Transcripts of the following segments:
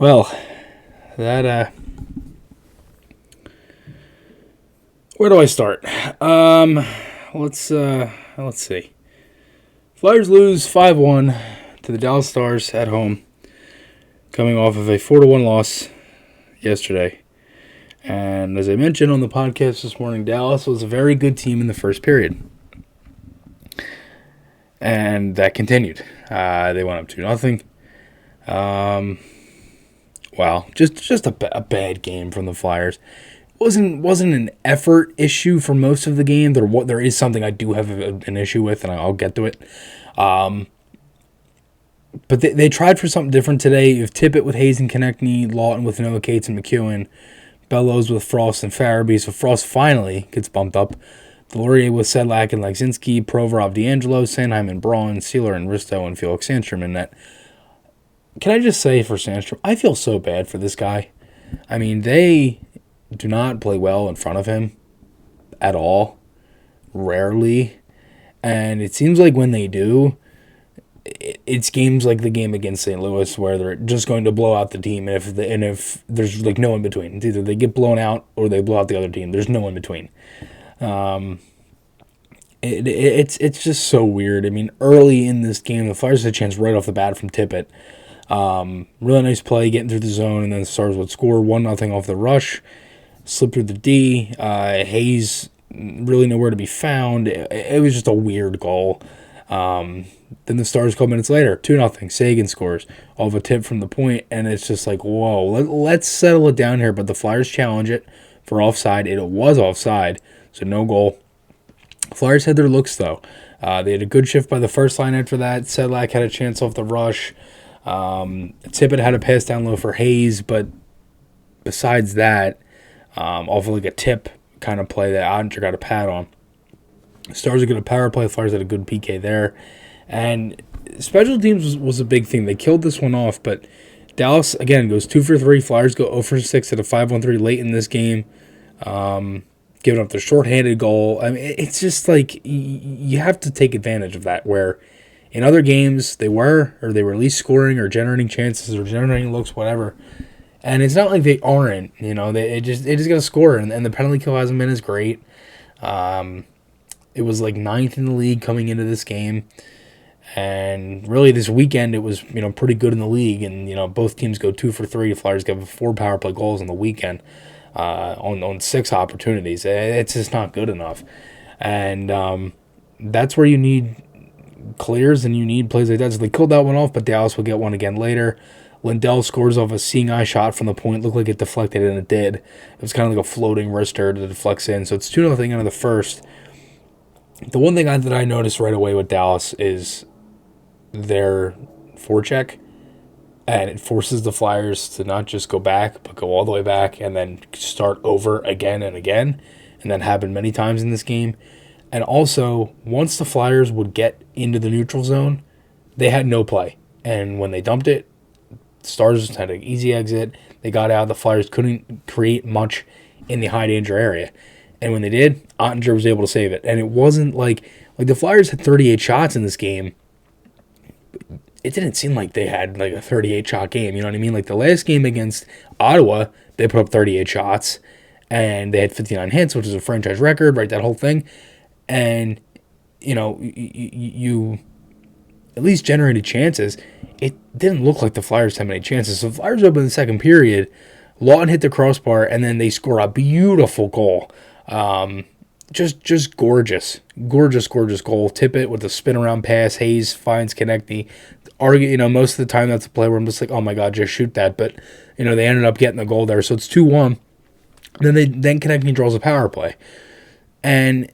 Well, that where do I start? Let's see. Flyers lose 5-1 to the Dallas Stars at home, coming off of a 4-1 loss yesterday. And as I mentioned on the podcast this morning, Dallas was a very good team in the first period. And that continued. They went up 2-0. Wow, just a bad game from the Flyers. Wasn't an effort issue for most of the game. There is something I do have an issue with, and I'll get to it. But they tried for something different today. You have Tippett with Hayes and Konechny, Lawton with Noah Cates and McEwen, Bellows with Frost and Farabee. So Frost finally gets bumped up. Delorier with Sedlak and Legzinski, Provorov, D'Angelo, Sanheim and Braun, Sealer and Risto, and Felix Sandstrom in net. Can I just say for Sandstrom, I feel so bad for this guy. I mean, they do not play well in front of him at all, rarely. And it seems like when they do, it's games like the game against St. Louis where they're just going to blow out the team. And if there's like no in between, it's either they get blown out or they blow out the other team. There's no in between. It's just so weird. I mean, early in this game, the Flyers had a chance right off the bat from Tippett. Really nice play, getting through the zone, and then the Stars would score 1-0 off the rush, slip through the D. Hayes really nowhere to be found. It was just a weird goal. Then the Stars, a couple minutes later, 2-0. Sagan scores off a tip from the point, and it's just like, whoa, let's settle it down here. But the Flyers challenge it for offside. It was offside, so no goal. Flyers had their looks, though. They had a good shift by the first line after that. Sedlak had a chance off the rush. Tippett had a pass down low for Hayes, but besides that, off of like a tip kind of play that Ottinger got a pad on. Stars are good at power play. The Flyers had a good PK there. And special teams was a big thing. They killed this one off, but Dallas, again, goes 2 for 3. Flyers go 0 for 6 at a 5-1-3 late in this game. Giving up the shorthanded goal. I mean, it's just like you have to take advantage of that, where in other games they were at least scoring or generating chances or generating looks, whatever. And it's not like they aren't, they just got to score, and the penalty kill hasn't been as great. It was like 9th in the league coming into this game. And really this weekend it was, pretty good in the league, and, both teams go 2 for 3. The Flyers give 4 power play goals on the weekend on 6 opportunities. It's just not good enough. And that's where you need clears and you need plays like that. So they killed that one off, but Dallas will get one again later. Lindell scores off a seeing eye shot from the point. Looked like it deflected, and it did. It was kind of like a floating wrister that deflects in. So it's 2-0 into the first. The one thing that I noticed right away with Dallas is their forecheck, and it forces the Flyers to not just go back, but go all the way back and then start over again and again, and that happened many times in this game. And also, once the Flyers would get into the neutral zone, they had no play. And when they dumped it, the Stars had an easy exit. They got out. The Flyers couldn't create much in the high danger area. And when they did, Ottinger was able to save it. And it wasn't like the Flyers had 38 shots in this game. It didn't seem like they had like a 38-shot game. You know what I mean? Like the last game against Ottawa, they put up 38 shots. And they had 59 hits, which is a franchise record, right? That whole thing. And, you at least generated chances. It didn't look like the Flyers had many chances. So the Flyers opened in the second period. Lawton hit the crossbar, and then they score a beautiful goal. Just gorgeous goal. Tippett with a spin around pass. Hayes finds Konechny. Most of the time that's a play where I'm just like, oh my God, just shoot that. But, they ended up getting the goal there. So it's 2-1. Then Konechny draws a power play. And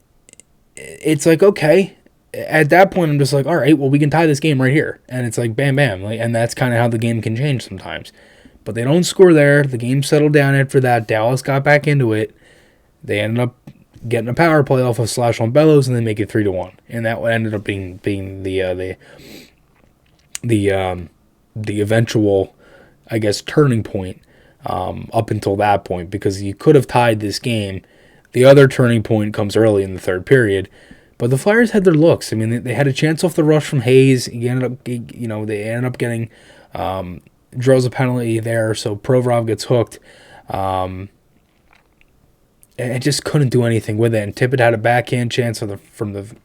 it's like, okay, at that point, I'm just like, all right, well, we can tie this game right here. And it's like, bam, bam. And that's kind of how the game can change sometimes. But they don't score there. The game settled down after that. Dallas got back into it. They ended up getting a power play off of slash on Bellows, and they make it 3-1. And that ended up being the eventual, I guess, turning point up until that point, because you could have tied this game. The other turning point comes early in the third period, but the Flyers had their looks. I mean, they had a chance off the rush from Hayes. They ended up getting draws a penalty there, so Provorov gets hooked. And it just couldn't do anything with it. And Tippett had a backhand chance from the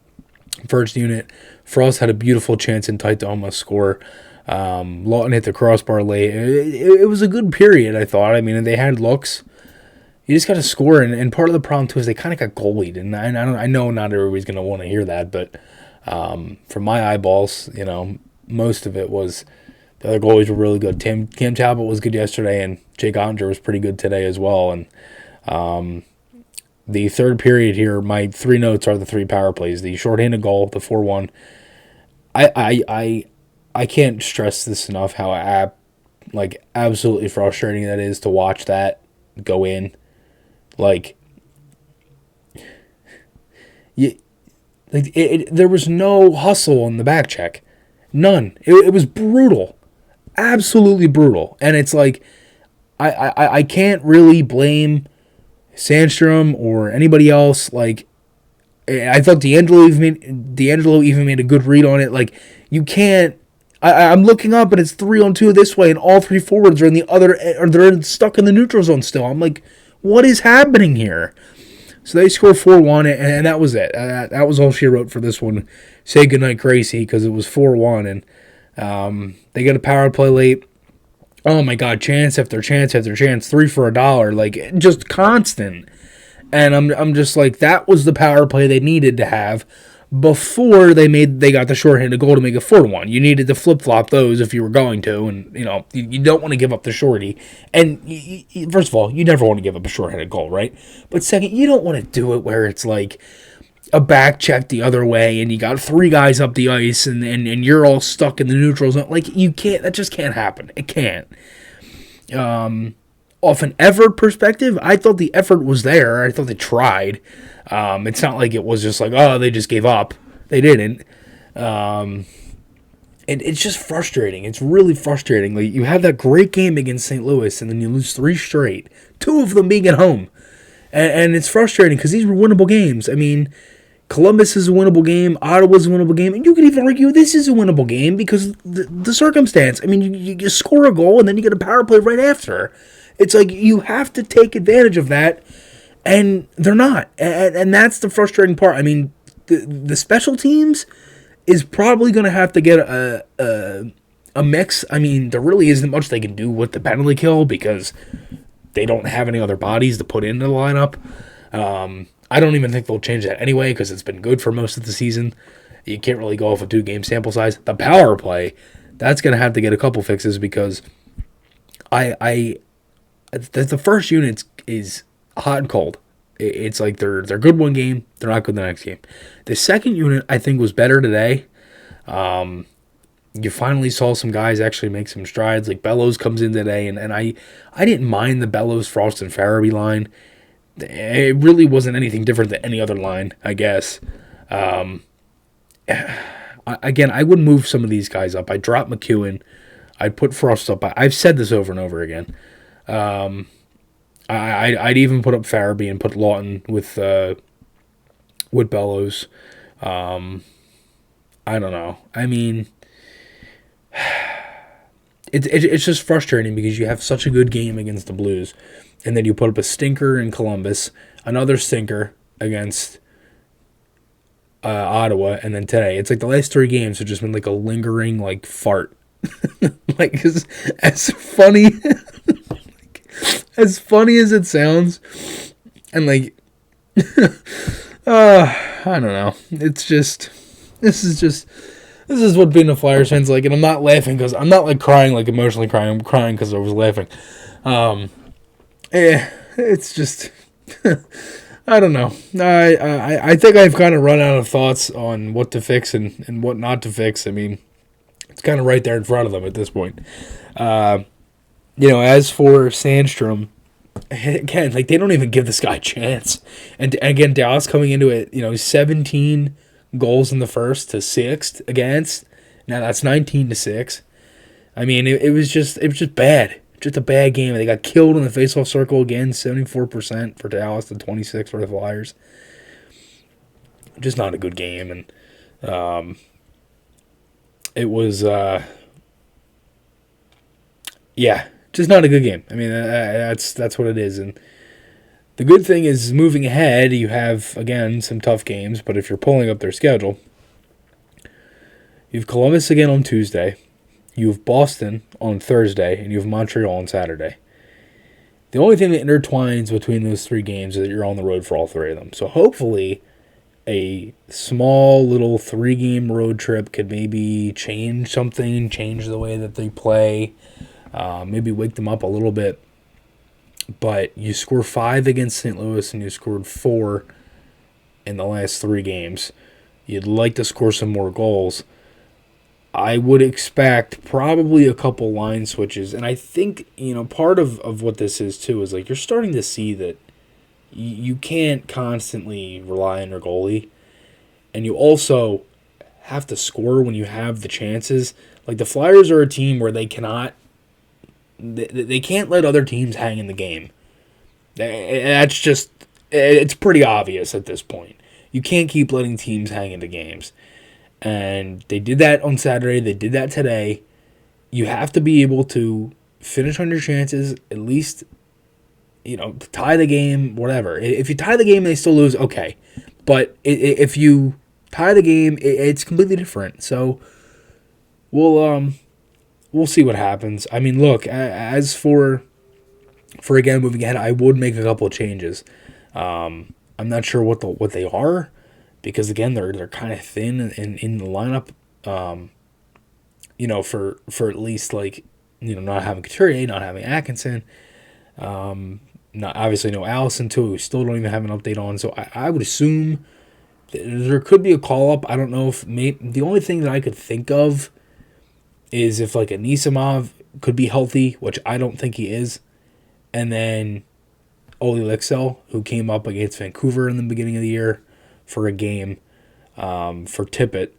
first unit. Frost had a beautiful chance in tight to almost score. Lawton hit the crossbar late. It was a good period, I thought. I mean, they had looks. You just got to score, and part of the problem too is they kind of got goalied, and I know not everybody's going to want to hear that, but from my eyeballs, most of it was the other goalies were really good. Cam Talbot was good yesterday, and Jake Ottinger was pretty good today as well. And the third period here, my three notes are the three power plays, the shorthanded goal, the 4-1. I can't stress this enough how absolutely frustrating that is to watch that go in. There was no hustle in the back check. None. It was brutal. Absolutely brutal. And it's like, I can't really blame Sandstrom or anybody else. I thought D'Angelo even made a good read on it. You can't. I'm looking up and it's 3-on-2 this way, and all three forwards are in the other, or they're stuck in the neutral zone still. I'm like, what is happening here? So they score 4-1, and that was it. That was all she wrote for this one. Say goodnight, Gracie, because it was 4-1, and they get a power play late. Oh my God, chance after chance after chance, 3 for $1, just constant. And I'm just like, that was the power play they needed to have before they got the shorthanded goal to make it 4-1. You needed to flip-flop those if you were going to, and you don't want to give up the shorty. And first of all, you never want to give up a shorthanded goal, right? But second, you don't want to do it where it's like a back check the other way and you got three guys up the ice and you're all stuck in the neutral zone. You can't, that just can't happen. It can't. Off an effort perspective, I thought the effort was there. I thought they tried. It's not like it was just like, oh, they just gave up. They didn't. And it's just frustrating. It's really frustrating. You have that great game against St. Louis, and then you lose 3 straight, 2 of them being at home. And it's frustrating because these were winnable games. I mean, Columbus is a winnable game. Ottawa's a winnable game. And you could even argue this is a winnable game because the circumstance. I mean, you score a goal, and then you get a power play right after. It's like you have to take advantage of that, and they're not. And that's the frustrating part. I mean, the special teams is probably going to have to get a mix. I mean, there really isn't much they can do with the penalty kill because they don't have any other bodies to put into the lineup. I don't even think they'll change that anyway because it's been good for most of the season. You can't really go off a 2-game sample size. The power play, that's going to have to get a couple fixes because the first unit is hot and cold. It's like they're good one game, they're not good the next game. The second unit, I think, was better today. You finally saw some guys actually make some strides. Bellows comes in today, and I didn't mind the Bellows, Frost, and Farabee line. It really wasn't anything different than any other line, I guess. Again, I would move some of these guys up. I'd drop McEwen. I'd put Frost up. I've said this over and over again. I'd even put up Farabee and put Lawton with Bellows. I don't know. I mean, it's just frustrating because you have such a good game against the Blues, and then you put up a stinker in Columbus, another stinker against Ottawa, and then today. It's like the last 3 games have just been like a lingering fart. As funny as funny as it sounds, and I don't know. It's just this is what being a Flyers fan's like, and I'm not laughing because I'm not crying, emotionally crying. I'm crying because I was laughing. It's just I don't know. I think I've kind of run out of thoughts on what to fix and what not to fix. I mean, it's kind of right there in front of them at this point. As for Sandstrom, again, they don't even give this guy a chance. And again, Dallas coming into it, 17 goals in the first to 6 against. Now that's 19-6. I mean, it was just bad. Just a bad game. They got killed in the faceoff circle again, 74% for Dallas to 26% for the Flyers. Just not a good game, and it was Yeah, just not a good game. I mean, that's what it is. And the good thing is, moving ahead, you have, again, some tough games, but if you're pulling up their schedule, you have Columbus again on Tuesday, you have Boston on Thursday, and you have Montreal on Saturday. The only thing that intertwines between those three games is that you're on the road for all three of them. So hopefully a small little 3-game road trip could maybe change something, change the way that they play, maybe wake them up a little bit. But you score 5 against St. Louis and you scored 4 in the last 3 games. You'd like to score some more goals. I would expect probably a couple line switches. And I think, part of what this is too is like you're starting to see that you can't constantly rely on your goalie. And you also have to score when you have the chances. Like the Flyers are a team where they can't let other teams hang in the game. That's just, it's pretty obvious at this point. You can't keep letting teams hang into games. And they did that on Saturday. They did that today. You have to be able to finish on your chances, at least, tie the game, whatever. If you tie the game and they still lose, okay. But if you tie the game, it's completely different. So we'll see what happens. I mean, look, as for again moving ahead, I would make a couple of changes. I'm not sure what they are, because again they're kind of thin in the lineup. For at least not having Couturier, not having Atkinson, not obviously no Allison too. We still don't even have an update on. So I would assume there could be a call up. I don't know if the only thing that I could think of is if like Anisimov could be healthy, which I don't think he is, and then Oli Lixell, who came up against Vancouver in the beginning of the year for a game for Tippett.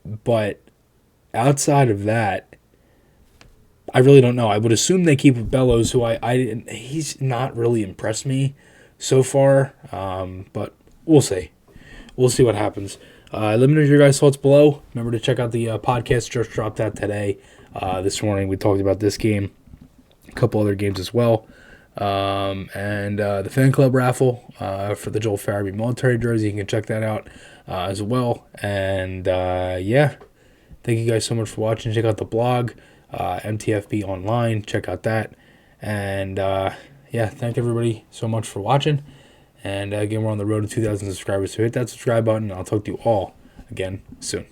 But outside of that, I really don't know. I would assume they keep Bellows, who he's not really impressed me so far, but we'll see. We'll see what happens. Let me know your guys' thoughts below. Remember to check out the podcast. Just dropped that today. This morning we talked about this game, a couple other games as well. And the fan club raffle for the Joel Farabee military jersey. You can check that out as well. And thank you guys so much for watching. Check out the blog, MTFB Online. Check out that. And thank everybody so much for watching. And again, we're on the road to 2,000 subscribers, so hit that subscribe button, and I'll talk to you all again soon.